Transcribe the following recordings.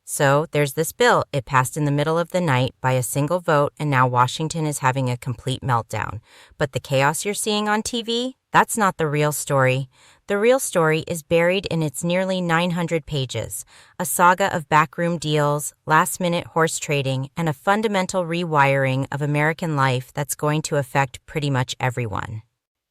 So there's this bill. It passed in the middle of the night by a single vote, and now Washington is having a complete meltdown. But the chaos you're seeing on TV, that's not the real story. The real story is buried in its nearly 900 pages, a saga of backroom deals, last-minute horse trading, and a fundamental rewiring of American life that's going to affect pretty much everyone.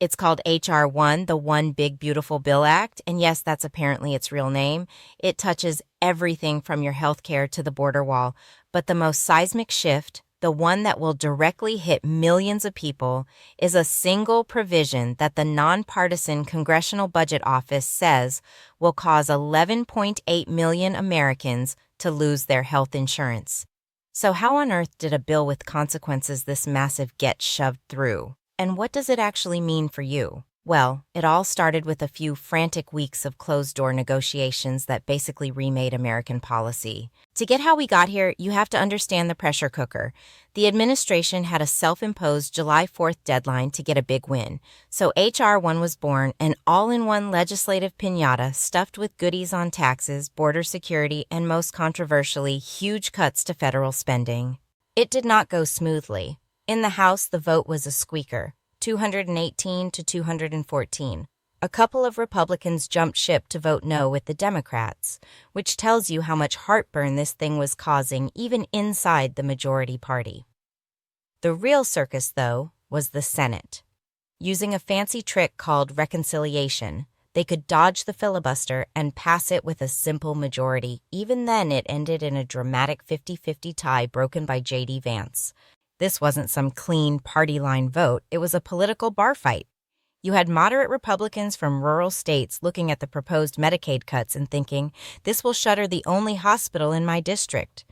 It's called H.R. 1, the One Big Beautiful Bill Act, and yes, that's apparently its real name. It touches everything from your health care to the border wall, but the most seismic shift, the one that will directly hit millions of people, is a single provision that the nonpartisan Congressional Budget Office says will cause 11.8 million Americans to lose their health insurance. So how on earth did a bill with consequences this massive get shoved through? And what does it actually mean for you? Well, it all started with a few frantic weeks of closed-door negotiations that basically remade American policy. To get how we got here, you have to understand the pressure cooker. The administration had a self-imposed July 4th deadline to get a big win. So H.R. 1 was born, an all-in-one legislative piñata stuffed with goodies on taxes, border security, and most controversially, huge cuts to federal spending. It did not go smoothly. In the House, the vote was a squeaker, 218 to 214. A couple of Republicans jumped ship to vote no with the Democrats, which tells you how much heartburn this thing was causing even inside the majority party. The real circus, though, was the Senate. Using a fancy trick called reconciliation, they could dodge the filibuster and pass it with a simple majority. Even then, it ended in a dramatic 50-50 tie broken by J.D. Vance. This wasn't some clean party line vote, it was a political bar fight. You had moderate Republicans from rural states looking at the proposed Medicaid cuts and thinking, this will shutter the only hospital in my district.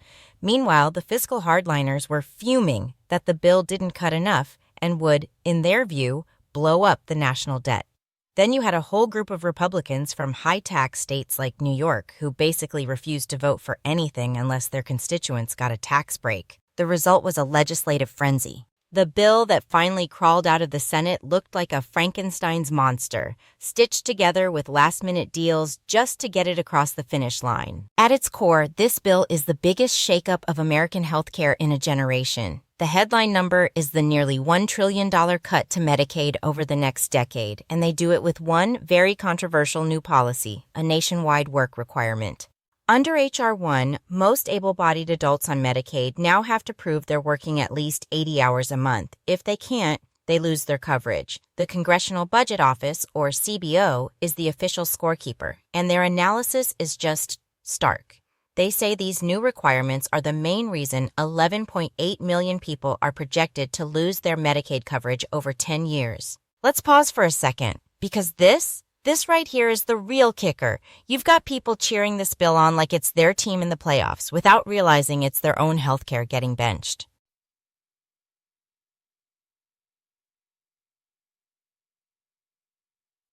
Meanwhile, the fiscal hardliners were fuming that the bill didn't cut enough and would, in their view, blow up the national debt. Then you had a whole group of Republicans from high-tax states like New York who basically refused to vote for anything unless their constituents got a tax break. The result was a legislative frenzy. The bill that finally crawled out of the Senate looked like a Frankenstein's monster, stitched together with last-minute deals just to get it across the finish line. At its core, this bill is the biggest shakeup of American healthcare in a generation. The headline number is the nearly $1 trillion cut to Medicaid over the next decade, and they do it with one very controversial new policy, a nationwide work requirement. Under H.R. 1, most able-bodied adults on Medicaid now have to prove they're working at least 80 hours a month. If they can't, they lose their coverage. The Congressional Budget Office, or CBO, is the official scorekeeper, and their analysis is just stark. They say these new requirements are the main reason 11.8 million people are projected to lose their Medicaid coverage over 10 years. Let's pause for a second, because this right here is the real kicker. You've got people cheering this bill on like it's their team in the playoffs without realizing it's their own healthcare getting benched.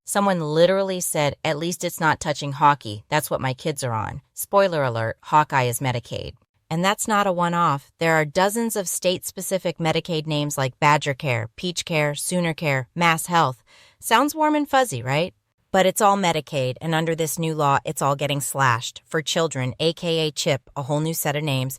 Someone literally said, at least it's not touching hockey. That's what my kids are on. Spoiler alert, Hawkeye is Medicaid. And that's not a one-off. There are dozens of state-specific Medicaid names like Badger Care, PeachCare, Sooner Care, Mass Health. Sounds warm and fuzzy, right? But it's all Medicaid, and under this new law, it's all getting slashed. For children, ACA CHIP, a whole new set of names.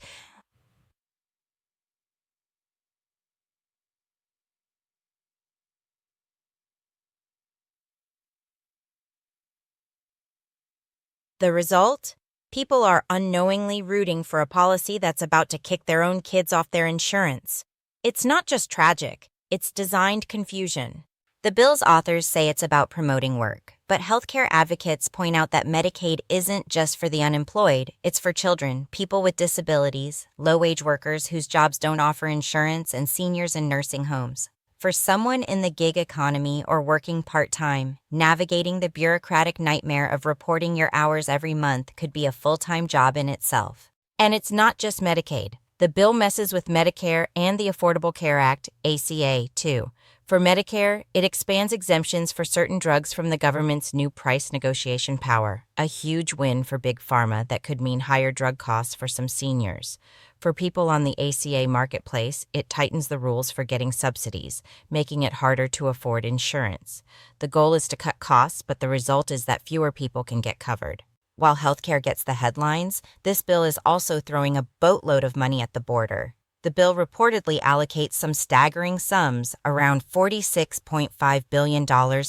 The result? People are unknowingly rooting for a policy that's about to kick their own kids off their insurance. It's not just tragic, it's designed confusion. The bill's authors say it's about promoting work, but healthcare advocates point out that Medicaid isn't just for the unemployed, it's for children, people with disabilities, low-wage workers whose jobs don't offer insurance, and seniors in nursing homes. For someone in the gig economy or working part-time, navigating the bureaucratic nightmare of reporting your hours every month could be a full-time job in itself. And it's not just Medicaid. The bill messes with Medicare and the Affordable Care Act, ACA, too. For Medicare, it expands exemptions for certain drugs from the government's new price negotiation power, a huge win for Big Pharma that could mean higher drug costs for some seniors. For people on the ACA marketplace, it tightens the rules for getting subsidies, making it harder to afford insurance. The goal is to cut costs, but the result is that fewer people can get covered. While healthcare gets the headlines, this bill is also throwing a boatload of money at the border. The bill reportedly allocates some staggering sums, around $46.5 billion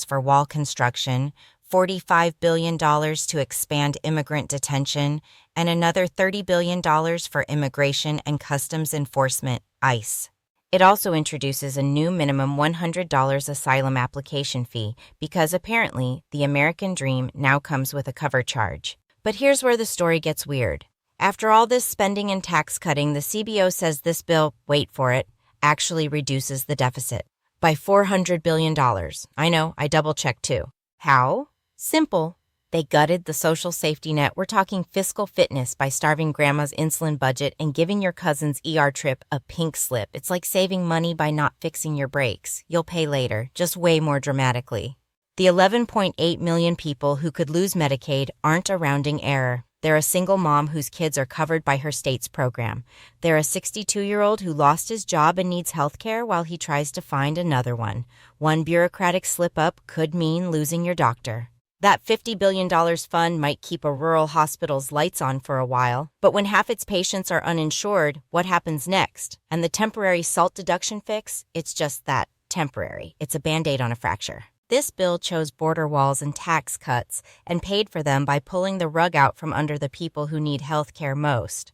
for wall construction, $45 billion to expand immigrant detention, and another $30 billion for immigration and customs enforcement, ICE. It also introduces a new minimum $100 asylum application fee because apparently the American dream now comes with a cover charge. But here's where the story gets weird. After all this spending and tax cutting, the CBO says this bill, wait for it, actually reduces the deficit by $400 billion. I know, I double-checked too. How? Simple. They gutted the social safety net. We're talking fiscal fitness by starving grandma's insulin budget and giving your cousin's ER trip a pink slip. It's like saving money by not fixing your brakes. You'll pay later, just way more dramatically. The 11.8 million people who could lose Medicaid aren't a rounding error. They're a single mom whose kids are covered by her state's program. They're a 62-year-old who lost his job and needs health care while he tries to find another one. One bureaucratic slip-up could mean losing your doctor. That $50 billion fund might keep a rural hospital's lights on for a while, but when half its patients are uninsured, what happens next? And the temporary SALT deduction fix? It's just that, temporary. It's a Band-Aid on a fracture. This bill chose border walls and tax cuts and paid for them by pulling the rug out from under the people who need health care most,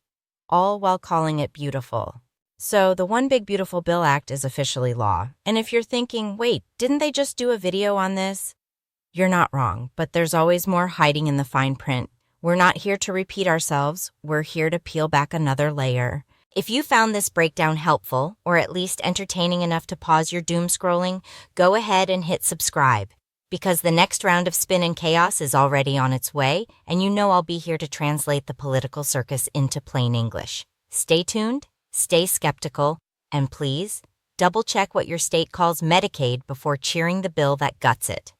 all while calling it beautiful. So the One Big Beautiful Bill Act is officially law. And if you're thinking, wait, didn't they just do a video on this? You're not wrong, but there's always more hiding in the fine print. We're not here to repeat ourselves. We're here to peel back another layer. If you found this breakdown helpful, or at least entertaining enough to pause your doom scrolling, go ahead and hit subscribe, because the next round of spin and chaos is already on its way, and you know I'll be here to translate the political circus into plain English. Stay tuned, stay skeptical, and please, double-check what your state calls Medicaid before cheering the bill that guts it.